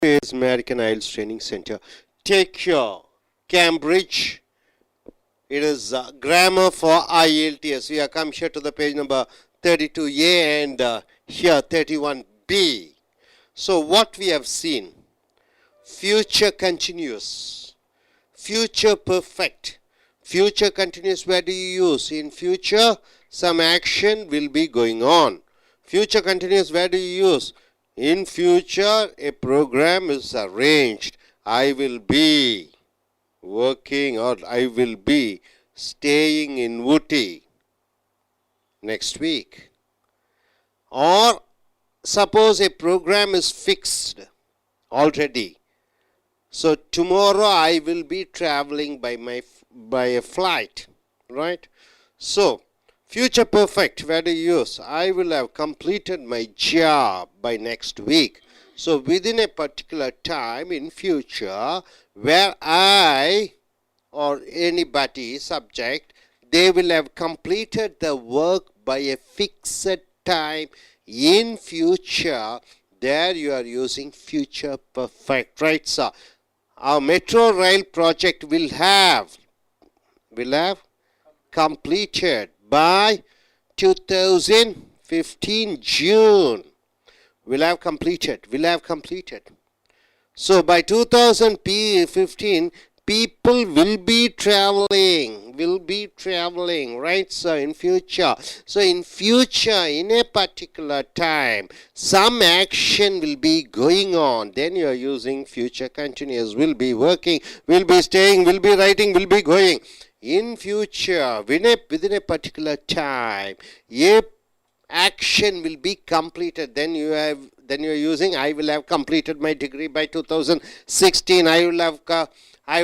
is American I.E.L.T.S Training Center. Take care. Cambridge. It is grammar for I.E.L.T.S. We have come here to the page number 32A and here 31B. So what we have seen, future continuous, future perfect, future continuous, where do you use? In future, some action will be going on. Future continuous, where do you use? In future, a program is arranged. I will be working or I will be staying in Ooty next week. Or suppose a program is fixed already. So tomorrow I will be traveling by a flight, right? So future perfect, where do you use? I will have completed my job by next week. So within a particular time in future, where I or anybody, subject, they will have completed the work by a fixed time in future. There you are using future perfect, right, sir? Our metro rail project will have completed by 2015 June. Will have completed. So by 2015, people will be traveling, right, sir, in future. So in future, in a particular time, some action will be going on. Then you are using future continuous. Will be working, will be staying, will be writing, will be going. In future, within a particular time, a action will be completed. Then you are using I will have completed my degree by 2016. I will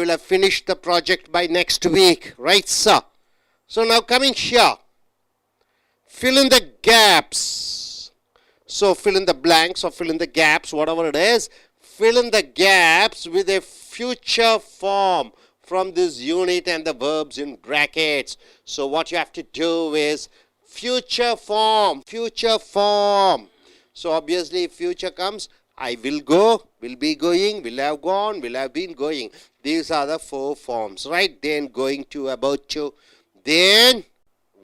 have finished the project by next week, right, sir? So now coming here, fill in the gaps. So fill in the blanks or fill in the gaps, whatever it is. Fill in the gaps with a future form from this unit and the verbs in brackets. So what you have to do is future form. So obviously if future comes, I will go, will be going, will have gone, will have been going. These are the four forms, right? Then going to, about to, then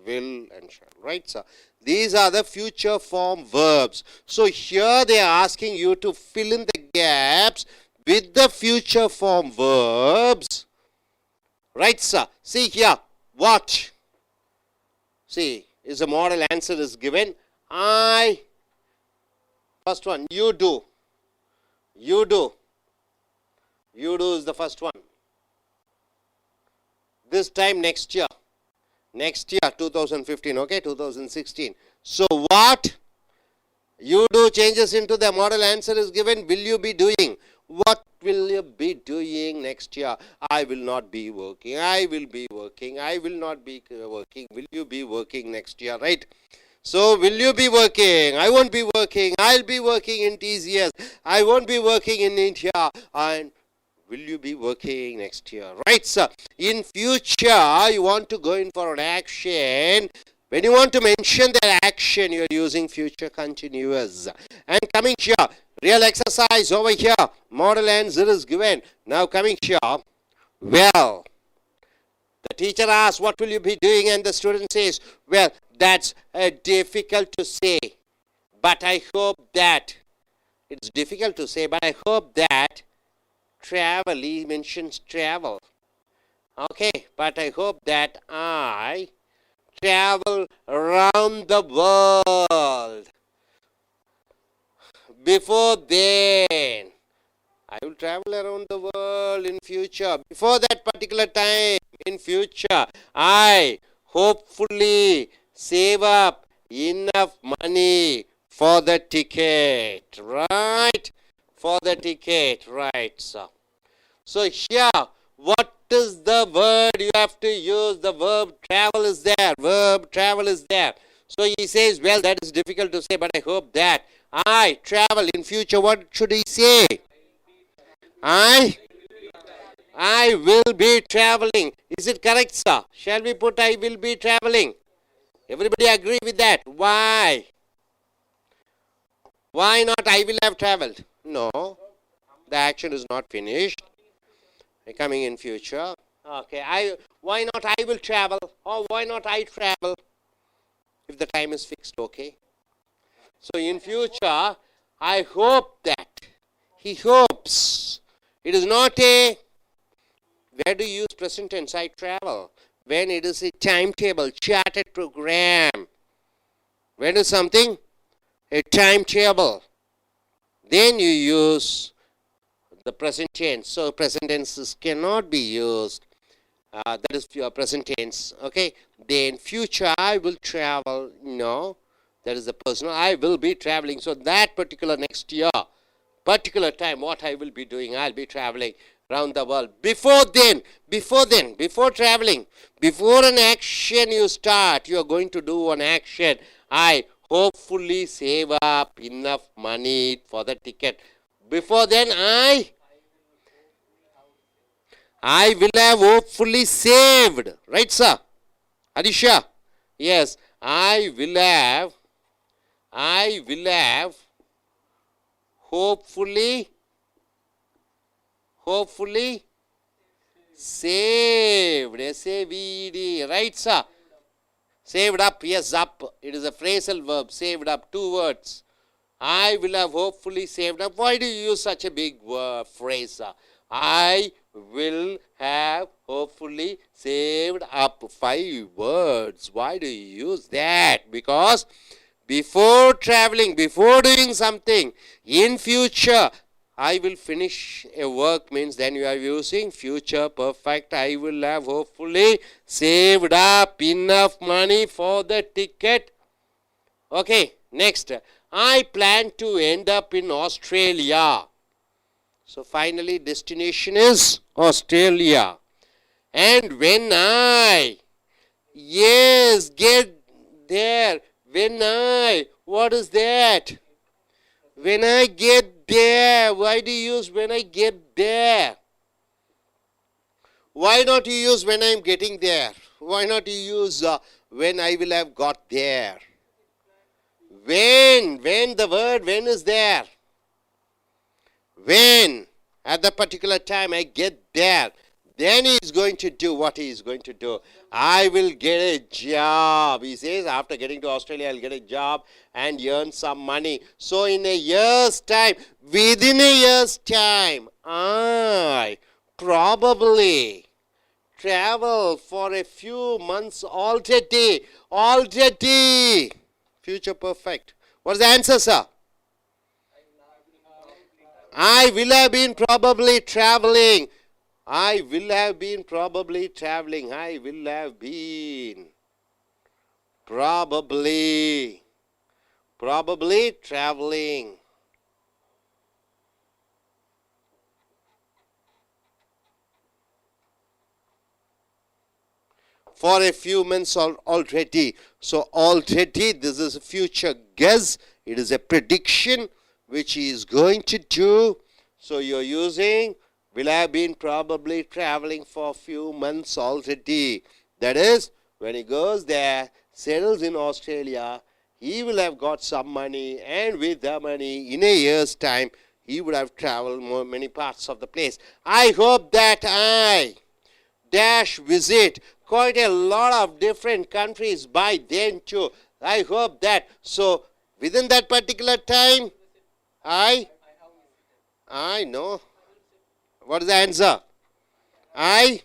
will and shall, right, sir? These are the future form verbs. So here they are asking you to fill in the gaps with the future form verbs, right, sir? See here, what? See, is a model answer is given. First one, you do. You do is the first one. This time next year, 2015, okay, 2016. So what you do changes into the model answer is given. Will you be doing? What will you be doing next year? I will not be working. I will be working. I will not be working. Will you be working next year, right? So, will you be working? I won't be working. I'll be working in TCS. I won't be working in India. And will you be working next year? Right, sir? In future, you want to go in for an action. When you want to mention that action, you are using future continuous. And coming here, real exercise over here. Model answer is given. Now coming here, well, the teacher asks, what will you be doing? And the student says, well, that's difficult to say. But I hope that, it's difficult to say, but I hope that travel, he mentions travel. Okay, but I hope that I travel around the world. Before then, I will travel around the world in future. Before that particular time, in future, I hopefully save up enough money for the ticket, right? For the ticket, right, sir. So here, what is the word you have to use? The verb travel is there. Verb travel is there. So he says, well, that is difficult to say, but I hope that I travel in future. What should he say? I will be traveling. Is it correct, sir? Shall we put I will be traveling? Everybody agree with that? Why? Why not I will have traveled? No. The action is not finished. Coming in future. Okay, why not I will travel, or why not I travel, if the time is fixed, okay? So in future, I hope that, he hopes. It is not a, where do you use present tense, I travel? When it is a timetable, charted program. When is something? A timetable. Then you use the present tense. So present tenses cannot be used. That is your present tense. Okay. Then future, I will travel. No. That is the personal. I will be traveling. So that particular next year, particular time, what I will be doing, I'll be traveling around the world. Before traveling, before an action you start, you are going to do an action. I hopefully save up enough money for the ticket. Before then, I will have hopefully saved. Right, sir? Adisha? Yes, I will have hopefully saved. S-A-V-E-D. Right, sir? Saved up. Yes, up. It is a phrasal verb. Saved up. 2 words. I will have hopefully saved up. Why do you use such a big phrase, sir? I will have hopefully saved up. 5 words. Why do you use that? Because before traveling, before doing something, in future, I will finish a work means then you are using future perfect. I will have hopefully saved up enough money for the ticket. Okay, next. I plan to end up in Australia. So finally destination is Australia. And when I, yes, get there, what is that? When I get there, why do you use when I get there? Why not you use when I am getting there? Why not you use when I will have got there? When the word when is there. When at the particular time I get there, then he is going to do what he is going to do. I will get a job. He says after getting to Australia, I'll get a job and earn some money. So in a year's time, within a year's time, I probably travel for a few months already. Future perfect. What's the answer, sir? I will have been probably traveling. I will have been probably traveling. I will have been probably traveling. For a few months already. So already this is a future guess. It is a prediction which he is going to do. So you're using will have been probably traveling for a few months already. That is, when he goes there, settles in Australia, he will have got some money, and with the money, in a year's time, he would have traveled many parts of the place. I hope that I dash visit quite a lot of different countries by then too. I hope that. So, within that particular time, I know. What is the answer? I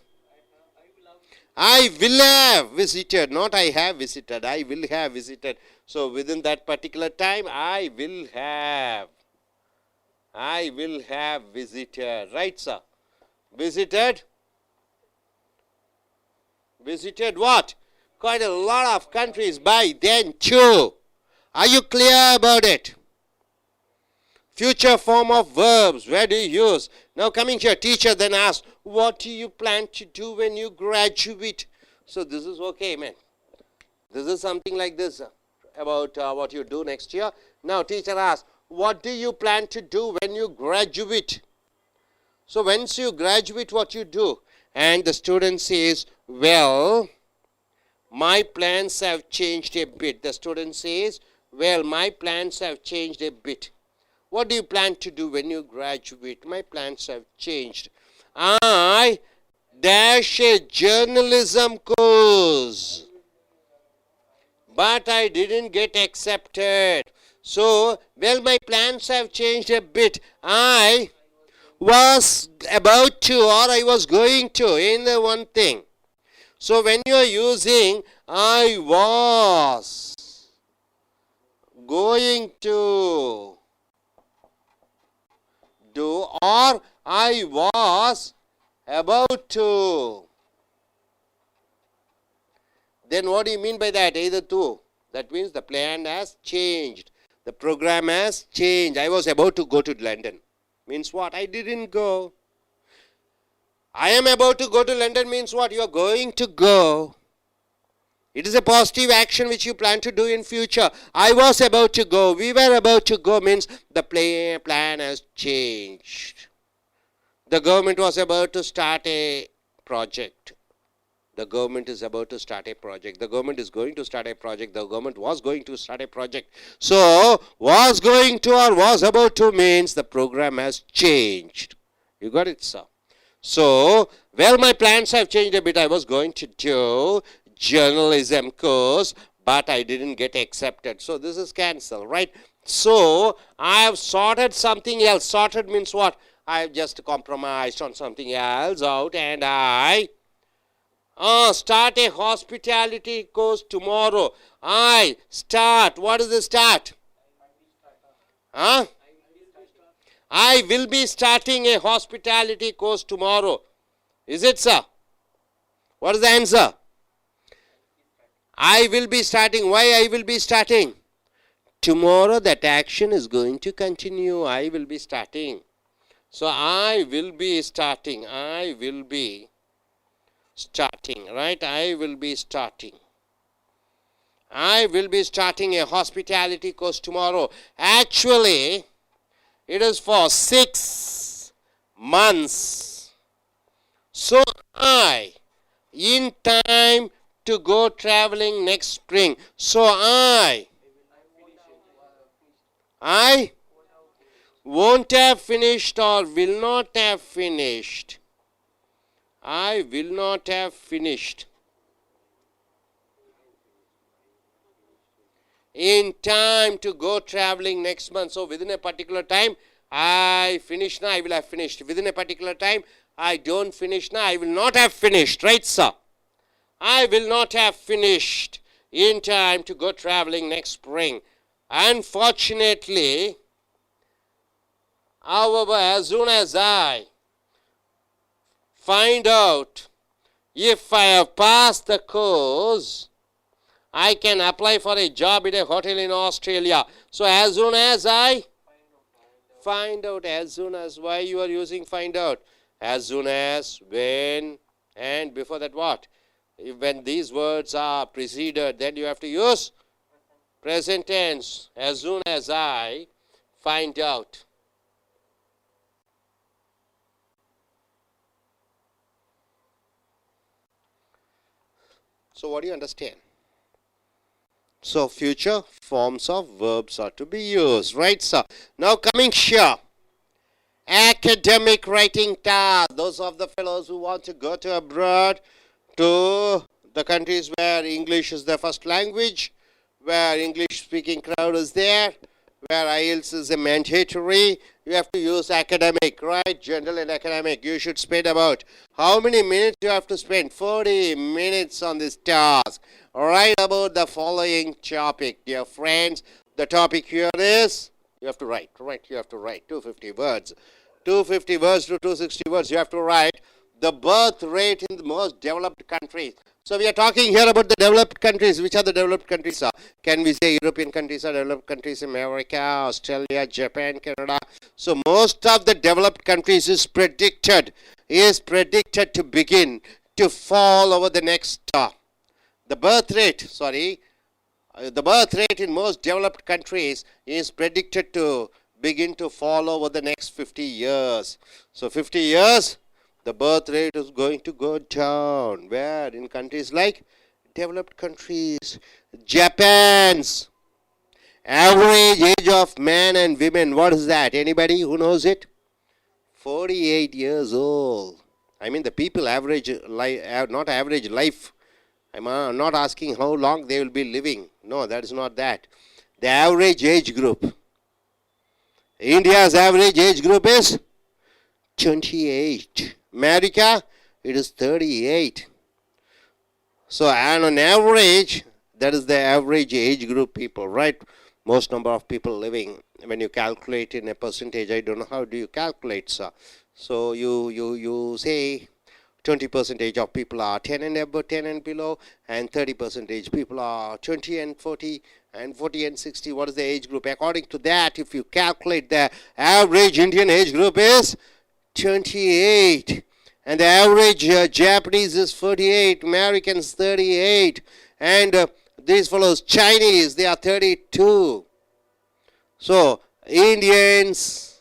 will have visited, not I have visited. I will have visited. So within that particular time, I will have visited. Right, sir? Visited what? Quite a lot of countries by then too. Are you clear about it? Future form of verbs, where do you use? Now coming here, teacher then asks, what do you plan to do when you graduate? So this is okay, man. This is something like this about what you do next year. Now teacher asks, what do you plan to do when you graduate? So once you graduate, what you do? And the student says, well, my plans have changed a bit. The student says, well, my plans have changed a bit. What do you plan to do when you graduate? My plans have changed. I dash a journalism course, but I didn't get accepted. So, well, my plans have changed a bit. I was about to, or I was going to, in the one thing. So, when you are using I was going to do, or I was about to, then what do you mean by that? Either two. That means the plan has changed. The program has changed. I was about to go to London. Means what? I didn't go. I am about to go to London means what? You are going to go. It is a positive action which you plan to do in future. I was about to go. We were about to go means the plan has changed. The government was about to start a project. The government is about to start a project. The government is going to start a project. The government was going to start a project. So, was going to or was about to means the program has changed. You got it, sir? So, well, my plans have changed a bit. I was going to do journalism course, but I didn't get accepted. So, this is cancelled, right? So, I have sorted something else. Sorted means what? I have just compromised on something else out, and I start a hospitality course tomorrow. I start. What is the start? Huh? I will be starting a hospitality course tomorrow. Is it, sir? What is the answer? I will be starting. Why I will be starting? Tomorrow that action is going to continue. I will be starting. So I will be starting. I will be starting, right? I will be starting. I will be starting a hospitality course tomorrow. Actually, it is for 6 months. So I, in time to go traveling next spring. So I won't have finished or will not have finished. I will not have finished in time to go traveling next month. So within a particular time, I finish now, I will have finished. Within a particular time, I don't finish now, I will not have finished. Right, sir? I will not have finished in time to go traveling next spring. Unfortunately, however, as soon as I find out if I have passed the course, I can apply for a job in a hotel in Australia. So as soon as I find out, as soon as, why you are using find out? As soon as, when, and before that what? When these words are preceded, then you have to use present tense. As soon as I find out. So what do you understand? So future forms of verbs are to be used, right, sir? Now coming here. Academic writing task. Those of the fellows who want to go to abroad, to the countries where English is their first language, where English speaking crowd is there, where I.E.L.T.S is a mandatory, you have to use academic, right? General and academic. You should spend about, how many minutes you have to spend? 40 minutes on this task. Write about the following topic, dear friends. The topic here is, you have to write, you have to write 250 words. 250 words to 260 words, you have to write the birth rate in the most developed countries. So we are talking here about the developed countries. Which are the developed countries? Can we say European countries are developed countries? America, Australia, Japan, Canada. So most of the developed countries is predicted to begin to fall over the next, the birth rate in most developed countries is predicted to begin to fall over the next 50 years. So 50 years, the birth rate is going to go down. Where? In countries like developed countries. Japan's Average age of men and women, what is that? Anybody who knows it? 48 years old. I mean the people average life, not average life. I'm not asking how long they will be living. No, that is not that. The average age group. India's average age group is 28. America, it is 38. So, and on average, that is the average age group people, right? Most number of people living. When you calculate in a percentage, I don't know how do you calculate, sir. So you say 20% of people are 10 and above, 10 and below, and 30% people are 20 and 40, and 40 and 60. What is the age group? According to that, if you calculate the average Indian age group is 28. And the average Japanese is 48, Americans 38, and these fellows Chinese, they are 32. So India is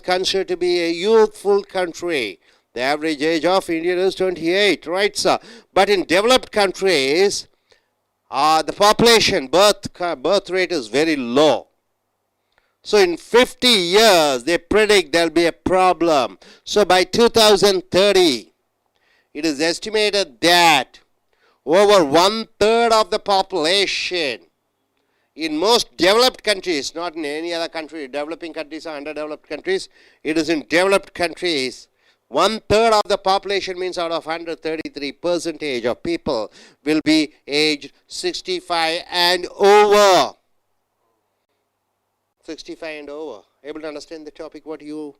considered to be a youthful country. The average age of India is 28, right, sir? But in developed countries, the population birth rate is very low. So in 50 years, they predict there will be a problem. So by 2030, it is estimated that over 1/3 of the population in most developed countries, not in any other country, developing countries or underdeveloped countries, it is in developed countries, 1/3 of the population means out of 133% of people will be aged 65 and over. 65 and over. Able to understand the topic? What you're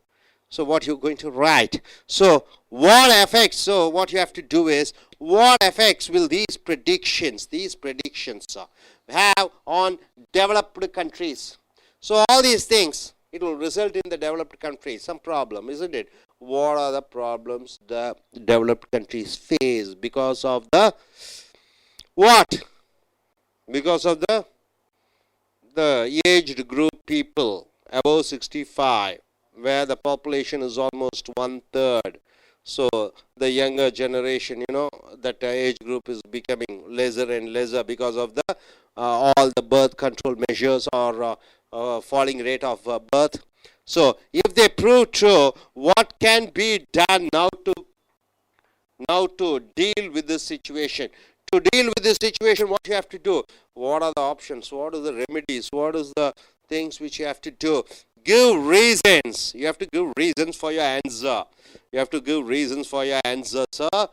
going to write. So what effects? So what you have to do is, what effects will these predictions have on developed countries? So all these things, it will result in the developed countries some problem, isn't it? What are the problems the developed countries face because of the what? Because of the aged group people above 65, where the population is almost 1/3. So the younger generation, that age group is becoming lesser and lesser because of the all the birth control measures or falling rate of birth. So if they prove true, what can be done now to deal with this situation? To deal with this situation, what you have to do? What are the options? What are the remedies? What is the things which you have to do? Give reasons. You have to give reasons for your answer. You have to give reasons for your answer, sir.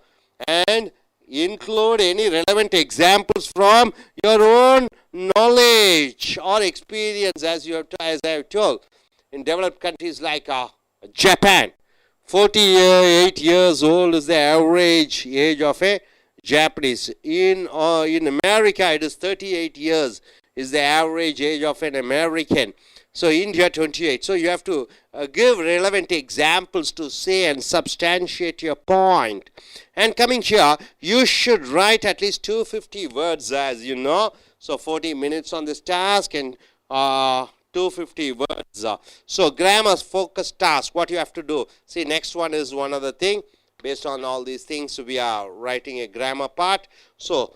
And include any relevant examples from your own knowledge or experience, as I have told. In developed countries like Japan, 48 years old is the average age of a Japanese. In America, it is 38 years is the average age of an American. So India 28. So you have to give relevant examples to say and substantiate your point. And coming here, you should write at least 250 words, as you know. So 40 minutes on this task and 250 words. So grammar focused task, what you have to do. See, next one is one other thing. Based on all these things, we are writing a grammar part. So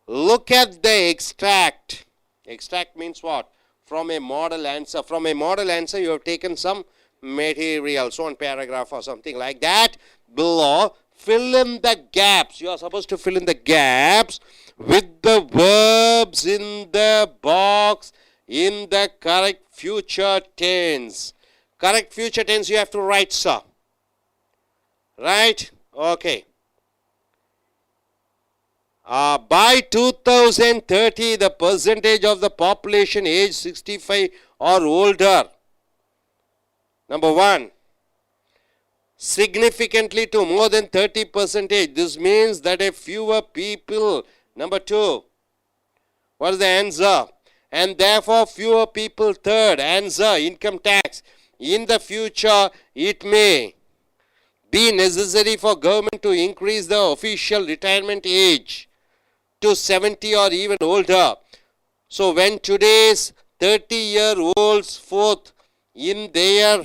look at the extract. Extract means what? From a model answer. From a model answer, you have taken some material, so one paragraph or something like that. Below, fill in the gaps. You are supposed to fill in the gaps with the verbs in the box in the correct future tense. Correct future tense you have to write, sir. Right? Okay. By 2030, the percentage of the population aged 65 or older, number one, significantly to more than 30%. This means that a fewer people. Number two, what is the answer? And therefore fewer people. Third, answer, income tax. In the future, it may be necessary for government to increase the official retirement age to 70 or even older. So when today's 30-year-olds forth in their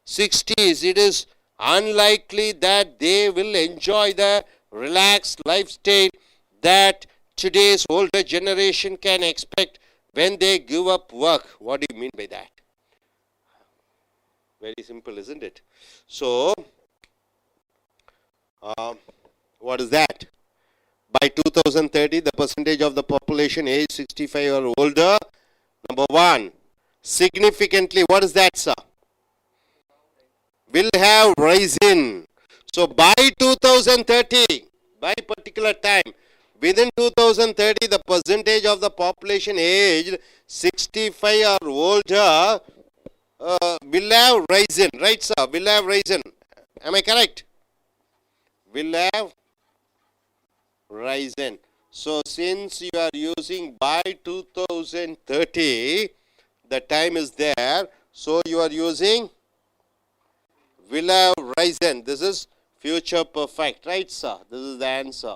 60s, it is unlikely that they will enjoy the relaxed lifestyle that today's older generation can expect when they give up work. What do you mean by that? Very simple, isn't it? So, what is that? By 2030, the percentage of the population age 65 or older, number one, significantly, what is that, sir? Will have risen. So, by 2030, by particular time, within 2030, the percentage of the population aged 65 or older will have risen. Right, sir? Will have risen. Am I correct? Will have risen. So, since you are using by 2030, the time is there. So, you are using will have risen. This is future perfect. Right, sir? This is the answer.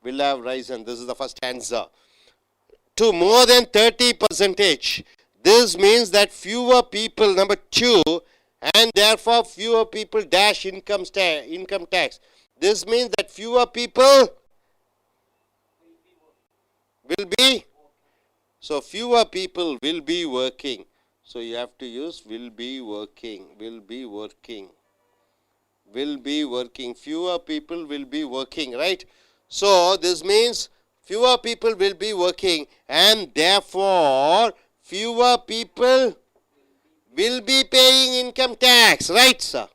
Will have risen. This is the first answer. To more than 30 percentage. This means that fewer people, number two, and therefore fewer people dash income tax. This means that fewer people will be, so fewer people will be working. So you have to use will be working, will be working, will be working. Fewer people will be working, right? So this means fewer people will be working and therefore fewer people will be paying income tax, right, sir?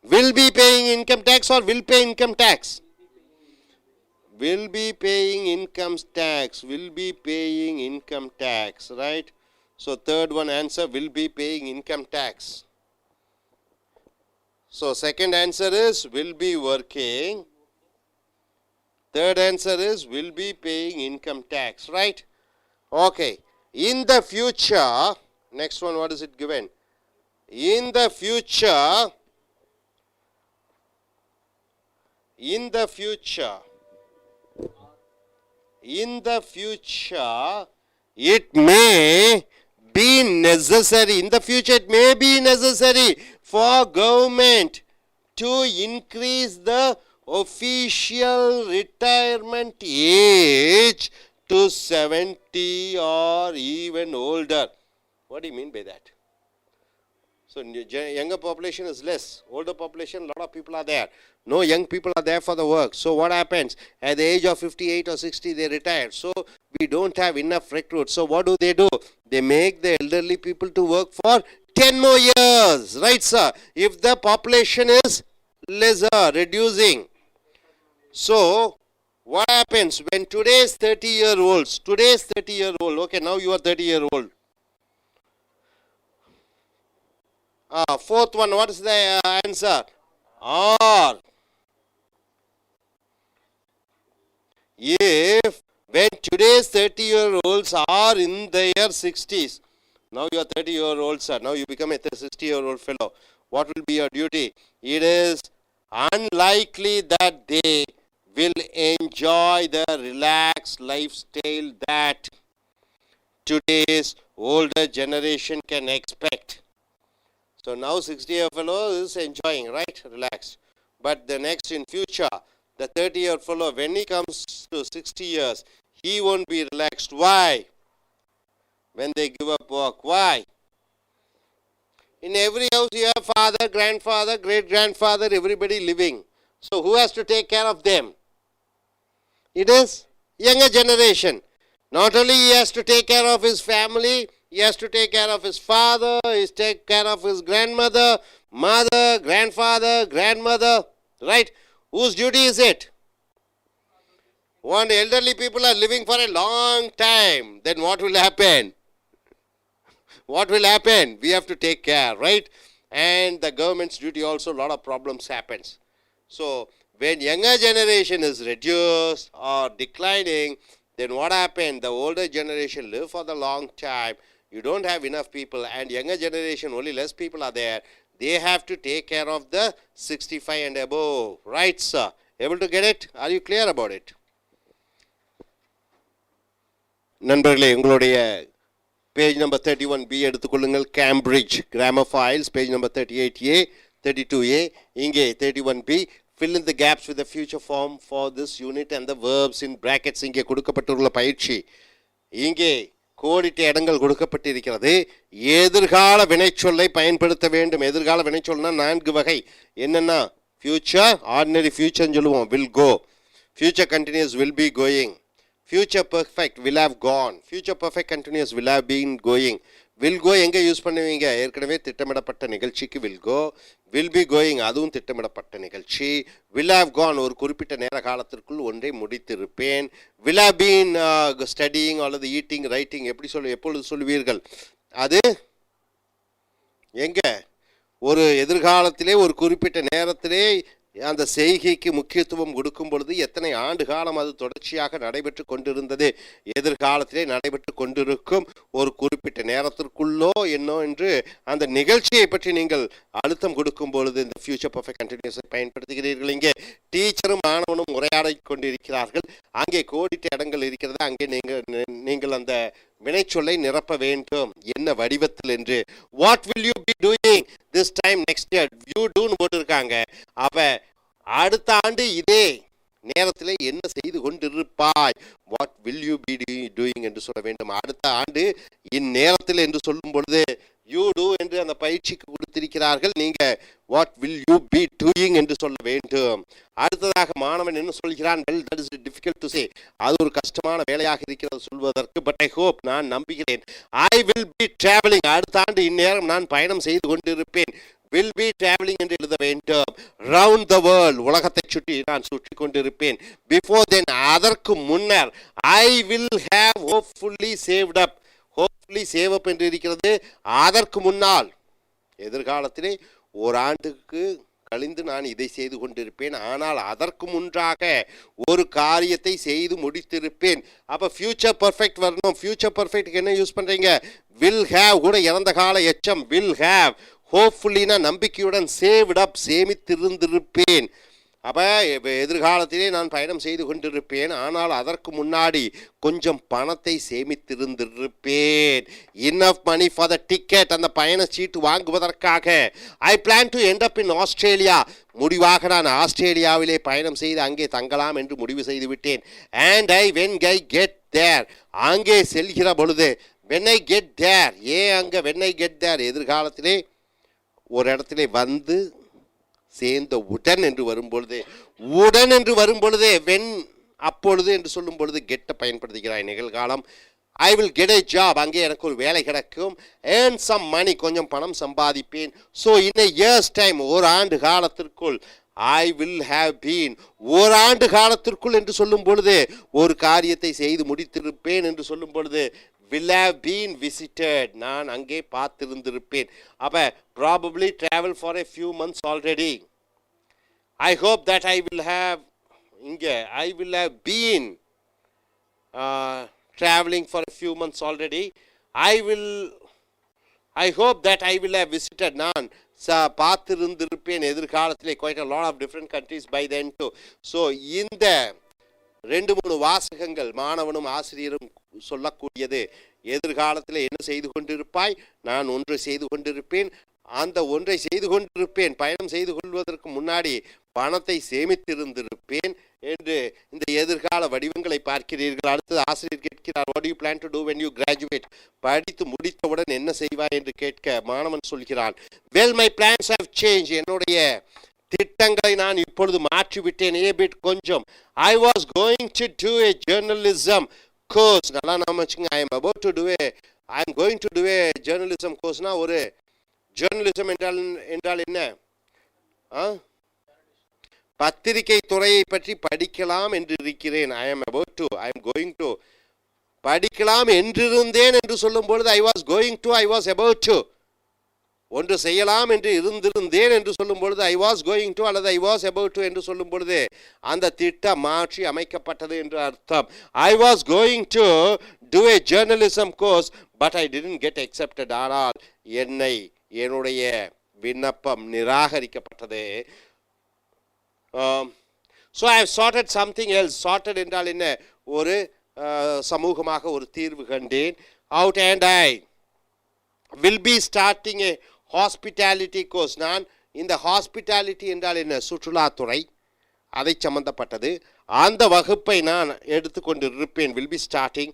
Will be paying income tax or will pay income tax? Will be paying income tax, will be paying income tax, right? So third one answer, will be paying income tax. So second answer is will be working. Third answer is will be paying income tax, right? Okay. In the future, next one, what is it given? In the future, in the future, it may be necessary, in the future it may be necessary for government to increase the official retirement age to 70 or even older. What do you mean by that? So younger population is less, older population, a lot of people are there. No young people are there for the work. So what happens? At the age of 58 or 60, they retire. So we don't have enough recruits. So what do? They make the elderly people to work for 10 more years. Right, sir? If the population is lesser, reducing. So what happens when today's 30-year-olds, okay, now you are 30-year-old. Fourth one, what is the answer? Or if when today's 30-year-olds are in their 60s, now you are 30-year-old, sir, now you become a 60-year-old fellow, what will be your duty? It is unlikely that they will enjoy the relaxed lifestyle that today's older generation can expect. So now 60-year fellow is enjoying, right? Relaxed. But the next in future, the 30-year fellow, when he comes to 60 years, he won't be relaxed. Why? When they give up work. Why? In every house you have father, grandfather, great-grandfather, everybody living. So who has to take care of them? It is younger generation. Not only he has to take care of his family, he has to take care of his father, he has to take care of his grandmother, mother, grandfather, grandmother, right? Whose duty is it? When elderly people are living for a long time, then what will happen? What will happen? We have to take care, right? And the government's duty also, a lot of problems happens. So, when younger generation is reduced or declining, then what happened? The older generation live for the long time. You don't have enough people, and younger generation, only less people are there. They have to take care of the 65 and above. Right, sir? Able to get it? Are you clear about it? நண்பர்களே, உங்களுடைய page number 31B எடுத்துக்கொள்ளுங்கள். Cambridge grammar files page number 38A 32A, இங்கே 31B fill in the gaps with the future form for this unit and the verbs in brackets. இங்கே கொடுக்கப்பட்டுள்ள பயிற்சி, இங்கே கோடிட்ட இடங்கள் கொடுக்கப்பட்டிருக்கிறது. எதிர்கால வினைச்சொல்லை பயன்படுத்த வேண்டும். எதிர்கால வினைச்சொல்னா 4 வகை. என்னன்னா future, ordinary future சொல்லுவோம், will go. Future continuous, will be going. Future perfect, will have gone. Future perfect continuous, will have been going. Will go எங்கே யூஸ் பண்ணுவீங்க? ஏற்கனவே திட்டமிடப்பட்ட நிகழ்ச்சிக்கு will go. Will be going அதுவும் திட்டமிடப்பட்ட நிகழ்ச்சி. Will have gone ஒரு குறிப்பிட்ட நேர காலத்திற்குள் ஒன்றை முடித்திருப்பேன். Will have been studying அல்லது eating, writing எப்பொழுது சொல்வீர்கள்? அது எங்கே? ஒரு எதிர்காலத்திலே ஒரு குறிப்பிட்ட நேரத்திலே அந்த செய்கைக்கு முக்கியத்துவம் கொடுக்கும் பொழுது எத்தனை ஆண்டு காலம் அது தொடர்ச்சியாக நடைபெற்று கொண்டிருந்தது, எதிர்காலத்திலே நடைபெற்று கொண்டிருக்கும் ஒரு குறிப்பிட்ட நேரத்திற்குள்ளோ என்னோ என்று அந்த நிகழ்ச்சியை பற்றி நீங்கள் அழுத்தம் கொடுக்கும் பொழுது இந்த ஃபியூச்சர் பர்ஃபெக்ட் கண்டினியூஸை பயன்படுத்துகிறீர்கள். இங்கே டீச்சரும் மாணவனும் உரையாடி கொண்டிருக்கிறார்கள். அங்கே கோடிட்ட இடங்கள் இருக்கிறது. அங்கே நீங்கள் அந்த வினைச்சொல்லை நிரப்ப வேண்டும். என்ன வடிவத்தில் என்று. What will you be doing this time next year? You டூன்னு போட்டிருக்காங்க. அவ அடுத்த ஆண்டு இதே நேரத்தில் என்ன செய்து கொண்டிருப்பாய்? What will you be doing என்று சொல்ல வேண்டும். அடுத்த ஆண்டு இந்நேரத்தில் என்று சொல்லும் பொழுது யூ டூ என்று அந்த பயிற்சிக்கு கொடுத்திருக்கிறார்கள். நீங்க what will you be doing என்று சொல்ல வேண்டும். அடுத்ததாக மாணவன் என்ன சொல்கிறான்? Well, that is difficult to say. அது ஒரு கஷ்டமான வேலையாக இருக்கிறது சொல்வதற்கு. பட் ஐ ஹோப், நான் நம்புகிறேன். ஐ வில் பி டிராவலிங், அடுத்த ஆண்டு இந்நேரம் நான் பயணம் செய்து கொண்டிருப்பேன். will be traveling என்று எழுத வேண்டும். round the world, உலகத்தை சுற்றி நான் சுற்றி கொண்டிருப்பேன். before then, அதற்கு முன்னர். I will have hopefully saved up, hopefully save up என்று இருக்கிறது. அதற்கு முன்னால் எதிர்காலத்திலே ஓராண்டுக்கு கழிந்து நான் இதை செய்து கொண்டிருப்பேன். ஆனால் அதற்கு முன்றாக ஒரு காரியத்தை செய்து முடித்திருப்பேன். அப்போ ஃபியூச்சர் பர்ஃபெக்ட் வரணும். ஃபியூச்சர் பர்ஃபெக்ட்டுக்கு என்ன யூஸ் பண்ணுறீங்க? வில் ஹேவ் கூட இறந்த கால எச்சம். Will have. ஹோப்ஃபுல்லினா நம்பிக்கையுடன். சேவ்ட் அப், சேமித்திருந்திருப்பேன். அப்போ எதிர்காலத்திலே நான் பயணம் செய்து கொண்டிருப்பேன். ஆனால் அதற்கு முன்னாடி கொஞ்சம் பணத்தை சேமித்திருந்திருப்பேன். Enough money for the ticket, அந்த பயண சீட்டு வாங்குவதற்காக. I plan to end up in Australia, முடிவாக நான் ஆஸ்திரேலியாவிலே பயணம் செய்து அங்கே தங்கலாம் என்று முடிவு செய்து விட்டேன். அண்ட் வென் ஐ கெட் தேர், அங்கே செல்கிற பொழுது. வென் ஐ கெட் தேர், ஏன் அங்கே வென் ஐ கெட் தேர்? எதிர்காலத்திலே ஒரு இடத்திலே வந்து சேர்ந்த உடன் என்று வரும்பொழுது, உடன் என்று வரும்பொழுதே வென், அப்பொழுது என்று சொல்லும் பொழுது கெட்டை பயன்படுத்துகிறாய். நிகழ்காலம். I will get a job, அங்கே எனக்கு ஒரு வேலை கிடைக்கும். ஏர்ன் சம் மணி, கொஞ்சம் பணம் சம்பாதிப்பேன். So in a year's time, ஒரு ஆண்டு காலத்திற்குள். ஐ வில் ஹேவ் பீன், ஓராண்டு காலத்திற்குள் என்று சொல்லும் பொழுது ஒரு காரியத்தை செய்து முடித்திருப்பேன் என்று சொல்லும் பொழுது will have been visited, நான் அங்கே பார்த்திருந்திருப்பேன். அப்போ probably travel for a few months already. I hope that I will have, இங்கே I will have been traveling for a few months already. I hope that I will have visited, நான் பார்த்திருந்திருப்பேன் எதிர்காலத்திலே quite a lot of different countries by then too. So இந்த 2-3 வாசகங்கள் மாணவனும் ஆசிரியரும் சொல்லக்கூடியது. எதிர்காலத்தில் என்ன செய்து கொண்டிருப்பாய்? நான் ஒன்றை செய்து கொண்டிருப்பேன். அந்த ஒன்றை செய்து கொண்டிருப்பேன், பயணம் செய்து கொள்வதற்கு முன்னாடி பணத்தை சேமித்திருந்திருப்பேன் என்று இந்த எதிர்கால வடிவங்களை பார்க்கிறீர்கள். அடுத்தது ஆசிரியர் கேட்கிறார், what you plan to do when you graduate? படித்து முடித்தவுடன் என்ன செய்வாய் என்று கேட்க மாணவன் சொல்கிறான், well my plans have change, என்னுடைய திட்டங்களை நான் இப்பொழுது மாற்றிவிட்டேன். கொஞ்சம். I was going to do a journalism course. நல்லா நாம வச்சுங்க. I am going to do a journalism கோர்ஸ்னா, ஒரு ஜேர்னலிசம் என்றால் என்ன? பத்திரிகை துறையை பற்றி படிக்கலாம் என்று இருக்கிறேன். ஐ எம் கோயிங் டு படிக்கலாம் என்றிருந்தேன் என்று சொல்லும் பொழுது ஐ was going to, I was about to. ஒன்று செய்யலாம் என்று இருந்திருந்தேன் என்று சொல்லும் பொழுது ஐ வாஸ் கோயிங் டு அல்லது ஐ வாஸ் அபவுட் டு என்று சொல்லும் பொழுது அந்த திட்டம் மாற்றி அமைக்கப்பட்டது என்று அர்த்தம். I was going to do a journalism course but I didn't get accepted. ஆனால் என்னுடைய விண்ணப்பம் நிராகரிக்கப்பட்டது. So I have started something else. Started என்றால் என்ன? ஒரு சமூகமாக ஒரு தீர்வு கண்டேன். Out and I will be starting a hospitality course. நான் இந்த ஹாஸ்பிட்டாலிட்டி என்றால் என்ன? சுற்றுலாத்துறை. அதை சம்பந்தப்பட்டது. அந்த வகுப்பை நான் எடுத்துக்கொண்டிருப்பேன். will be starting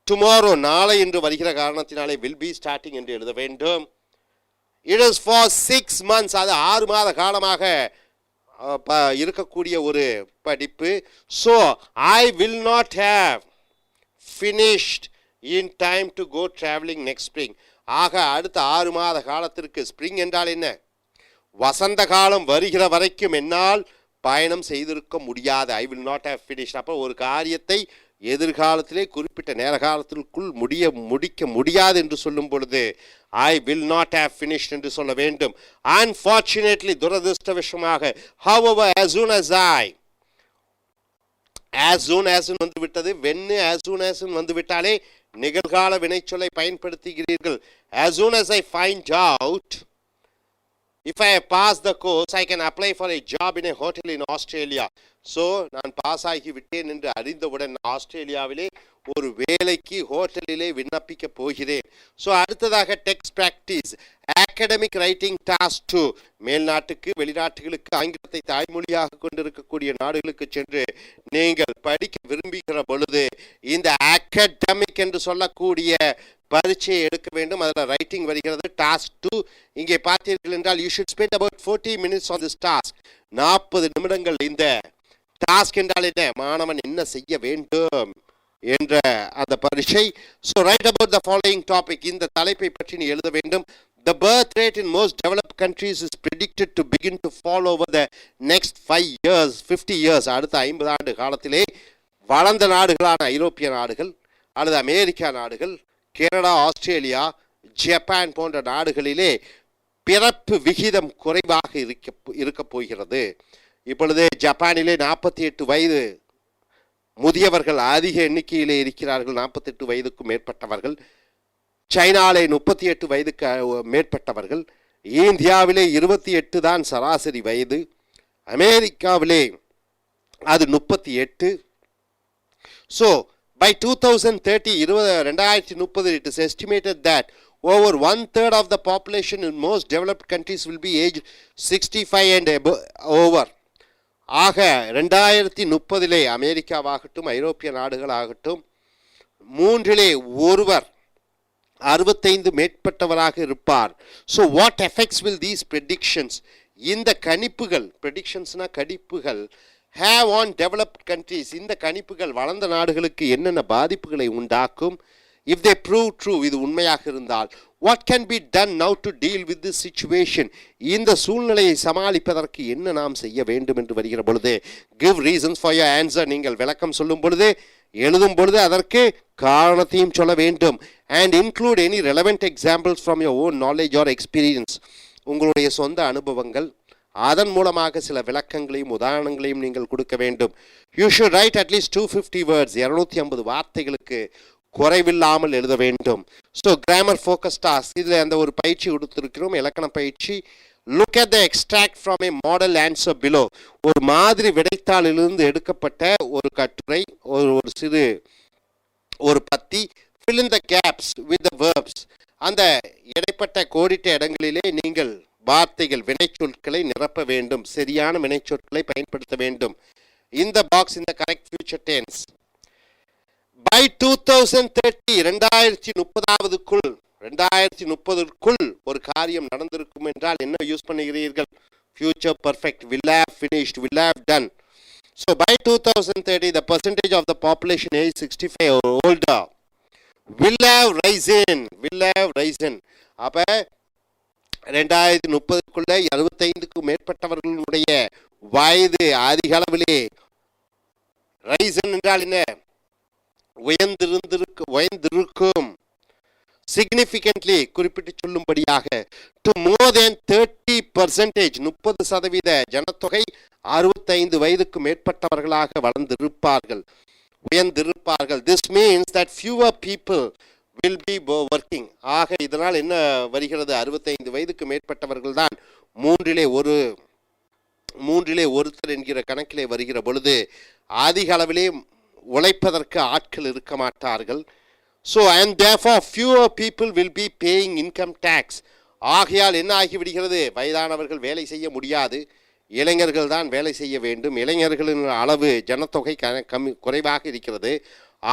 tomorrow. நாளை என்று வருகிற காரணத்தினாலே will be starting என்று எழுத வேண்டும். it is for 6 months. அது 6 மாத காலமாக இருக்கக்கூடிய ஒரு படிப்பு. so I will not have finished in time to go traveling next spring. ஆக அடுத்த 6 மாத காலத்திற்கு, ஸ்ப்ரிங் என்றால் என்ன, வசந்த காலம் வருகிற வரைக்கும் என்னால் பயணம் செய்திருக்க முடியாது. I will not have finished. அப்போ ஒரு காரியத்தை எதிர்காலத்திலே குறிப்பிட்ட நேர காலத்திற்குள் முடிக்க முடியாது என்று சொல்லும் பொழுது I will not have finished என்று சொல்ல வேண்டும். அன்ஃபார்ச்சுனேட்லி, துரதிருஷ்டவசமாக, however, as soon as வந்து விட்டது. வென்னு as soon as வந்து விட்டாலே நிகழ்கால வினைச்சொல்லை பயன்படுத்துகிறீர்கள். as soon as I find out if I pass the course, I can apply for a job in a hotel in Australia. So நான் pass ஆகி விட்டேன் என்று அறிந்தவுடன் ஆஸ்திரேலியாவிலே ஒரு வேலைக்கு ஹோட்டலிலே விண்ணப்பிக்க போகிறேன். ஸோ அடுத்ததாக text practice, academic writing task 2. மேல்நாட்டுக்கு, வெளிநாட்டுகளுக்கு, ஆங்கிலத்தை தாய்மொழியாக கொண்டிருக்கக்கூடிய நாடுகளுக்கு சென்று நீங்கள் படிக்க விரும்புகிற பொழுது இந்த அகாடமிக் என்று சொல்லக்கூடிய பரீட்சையை எடுக்க வேண்டும். அதில் ரைட்டிங் வருகிறது. டாஸ்க் 2 இங்கே பார்த்தீர்கள் என்றால் you should spend about 40 minutes on this task. 40 நிமிடங்கள். இந்த டாஸ்க் என்றால் என்ன, மாணவன் என்ன செய்ய வேண்டும் என்ற அந்த பரீட்சை. So right about the following topic. இந்த தலைப்பை பற்றி நீ எழுத வேண்டும். The birth rate in most developed countries is predicted to begin to fall over the next 50 years. அடுத்த 50 ஆண்டு காலத்திலே வளர்ந்த நாடுகளான ஐரோப்பிய நாடுகள் அல்லது அமெரிக்கா நாடுகள், கனடா, ஆஸ்திரேலியா, ஜப்பான் போன்ற நாடுகளிலே பிறப்பு விகிதம் குறைவாக இருக்க போகிறது. இப்பொழுது ஜப்பானிலே 48 வயது முதியவர்கள் அதிக எண்ணிக்கையிலே இருக்கிறார்கள். 48 வயதுக்கும் மேற்பட்டவர்கள். சைனாவிலே 38 வயதுக்கு மேற்பட்டவர்கள். இந்தியாவிலே 28 தான் சராசரி வயது. அமெரிக்காவிலே அது 38. So by 2030, 2030, it is estimated that over 1/3 of the population in most developed countries will be aged 65 and over. ஆக 2030 அமெரிக்காவாகட்டும் ஐரோப்பிய நாடுகளாகட்டும் மூன்றிலே ஒருவர் 65 மேற்பட்டவராக இருப்பார். So what effects will these predictions, இந்த கணிப்புகள், ப்ரெடிக்ஷன்ஸ்னா கணிப்புகள், have on developed countries, இந்த கணிப்புகள் வளர்ந்த நாடுகளுக்கு என்னென்ன பாதிப்புகளை உண்டாக்கும்? if they prove true, இது உண்மையாக இருந்தால், what can be done now to deal with this situation, இந்த சூழ்நிலையை சமாளிப்பதற்கு என்ன நாம் செய்ய வேண்டும் என்று வருகிற பொழுது give reasons for your answer, நீங்கள் விளக்கம் சொல்லும் பொழுது எழுதும் பொழுது அதற்கு காரணத்தையும் சொல்ல வேண்டும். and include any relevant examples from your own knowledge or experience, உங்களுடைய சொந்த அனுபவங்கள், அதன் மூலமாக சில விளக்கங்களையும் உதாரணங்களையும் நீங்கள் கொடுக்க வேண்டும். You should right at least 250 words, 250 வார்த்தைகளுக்கு குறைவில்லாமல் எழுத வேண்டும். ஸோ கிராமர் ஃபோக்கஸ் டாஸ்க், இதில் அந்த ஒரு பயிற்சி கொடுத்துருக்கிறோம், இலக்கண பயிற்சி. Look at the extract from A model answer below, ஒரு மாதிரி விடைத்தாளிலிருந்து எடுக்கப்பட்ட ஒரு கட்டுரை, ஒரு சிறு ஒரு பத்தி. fill in the gaps with the verbs, அந்த இடைப்பட்ட கோடிட்ட இடங்களிலே நீங்கள் வார்த்தைகள் வினைச்சொற்களை நிரப்ப வேண்டும், சரியான வினைச்சொற்களை பயன்படுத்த வேண்டும். இந்த பாக்ஸ் இந்த கரெக்ட் ஃபியூச்சர் டென்ஸ். பை 2030, 2030க்குள் ஒரு காரியம் நடந்திருக்கும் என்றால் என்ன யூஸ் பண்ணுகிறீர்கள்? Future perfect. will have finished, will have done. So by 2030 the percentage of the population age 65 or older will have risen. அப்ப 2030க்குள்ள 65க்கும் மேற்பட்டவர்களுடைய வயது அதிக அளவிலே, ரைசன் என்றால் என்ன? உயர்ந்திருக்கும். சிக்னிஃபிகன்ட்லி குறிப்பிட்டு சொல்லும்படியாக, டு மோர் தென் 30%, 30% ஜனத்தொகை 65 வயதுக்கு மேற்பட்டவர்களாக வளர்ந்திருப்பார்கள், உயர்ந்திருப்பார்கள். This means that fewer people will be working. ஆக இதனால் என்ன வருகிறது? 65 வயதுக்கு மேற்பட்டவர்கள் தான் மூன்றிலே ஒருத்தர் என்கிற கணக்கிலே வருகிற பொழுது அதிக அளவிலே உழைப்பதற்கு ஆட்கள் இருக்க மாட்டார்கள். So and therefore fewer people will be paying income tax. ஆகையால் என்ன ஆகிவிடுகிறது? வயதானவர்கள் வேலை செய்ய முடியாது. இளைஞர்கள் தான் வேலை செய்ய வேண்டும். இளைஞர்களின் அளவு ஜனத்தொகை குறைவாக இருக்கிறது.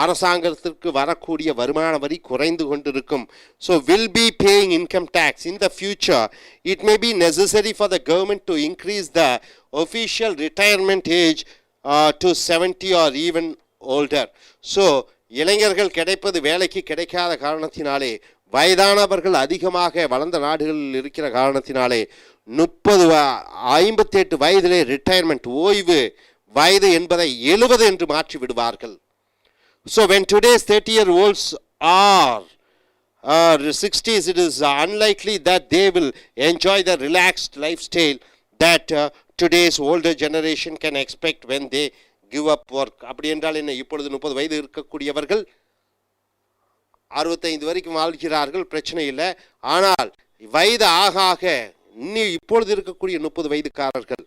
அரசாங்கத்திற்கு வரக்கூடிய வருமான வரி குறைந்து கொண்டிருக்கும். So will be paying income tax in the future. It may be necessary for the government to increase the official retirement age to 70 or even older. So இளைஞர்கள் கிடைப்பது வேலைக்கு கிடைக்காத காரணத்தினாலே, வயதானவர்கள் அதிகமாக வளர்ந்த நாடுகளில் இருக்கிற காரணத்தினாலே 58 வயதிலே ரிட்டையர்மெண்ட் ஓய்வு வயது என்பதை 70 என்று மாற்றி விடுவார்கள். So when today's 30-year-olds are 60s, it is unlikely that they will enjoy the relaxed lifestyle that today's older generation can expect when they give up work. அப்படி என்றால் என்ன? இப்பொழுது 30 வயது இருக்கக்கூடியவர்கள் 65 வரைக்கும் வாழ்கிறார்கள், பிரச்சனை இல்லை. ஆனால் வயது ஆக ஆக இப்பொழுது இருக்கக்கூடிய 30 வயதுக்காரர்கள்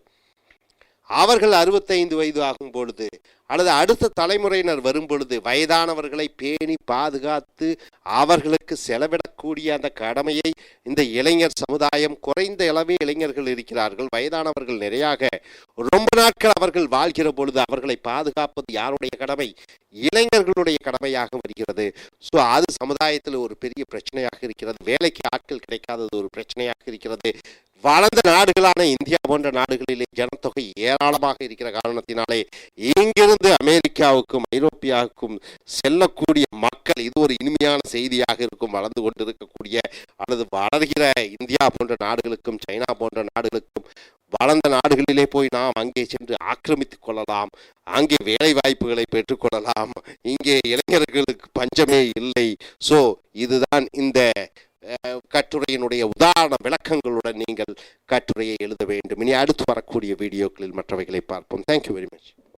அவர்கள் 65 வயது ஆகும் பொழுது அல்லது அடுத்த தலைமுறையினர் வரும் பொழுது வயதானவர்களை பேணி பாதுகாத்து அவர்களுக்கு செலவிடக்கூடிய அந்த கடமையை இந்த இளைஞர் சமுதாயம், குறைந்த அளவே இளைஞர்கள் இருக்கிறார்கள், வயதானவர்கள் நிறையாக ரொம்ப நாட்கள் அவர்கள் வாழ்கிற பொழுது அவர்களை பாதுகாப்பது யாருடைய கடமை? இளைஞர்களுடைய கடமையாக வருகிறது. ஸோ அது சமுதாயத்தில் ஒரு பெரிய பிரச்சனையாக இருக்கிறது. வேலைக்கு ஆட்கள் கிடைக்காதது ஒரு பிரச்சனையாக இருக்கிறது. வளர்ந்த நாடுகளான இந்தியா போன்ற நாடுகளிலே ஜனத்தொகை ஏராளமாக இருக்கிற காரணத்தினாலே இங்கிருந்து அமெரிக்காவுக்கும் ஐரோப்பியாவுக்கும் செல்லக்கூடிய மக்கள், இது ஒரு இனிமையான செய்தியாக இருக்கும். வளர்ந்து கொண்டிருக்கக்கூடிய அல்லது வளர்கிற இந்தியா போன்ற நாடுகளுக்கும் சைனா போன்ற நாடுகளுக்கும் வளர்ந்த நாடுகளிலே போய் நாம் அங்கே சென்று ஆக்கிரமித்துக் கொள்ளலாம், அங்கே வேலை வாய்ப்புகளை பெற்றுக்கொள்ளலாம், இங்கே இளைஞர்களுக்கு பஞ்சமே இல்லை. ஸோ இதுதான் இந்த கட்டுரையினுடைய உதாரண விளக்கங்களுடன் நீங்கள் கட்டுரையை எழுத வேண்டும். இனி அடுத்து வரக்கூடிய வீடியோக்களில் மற்றவைகளை பார்ப்போம். Thank you very much.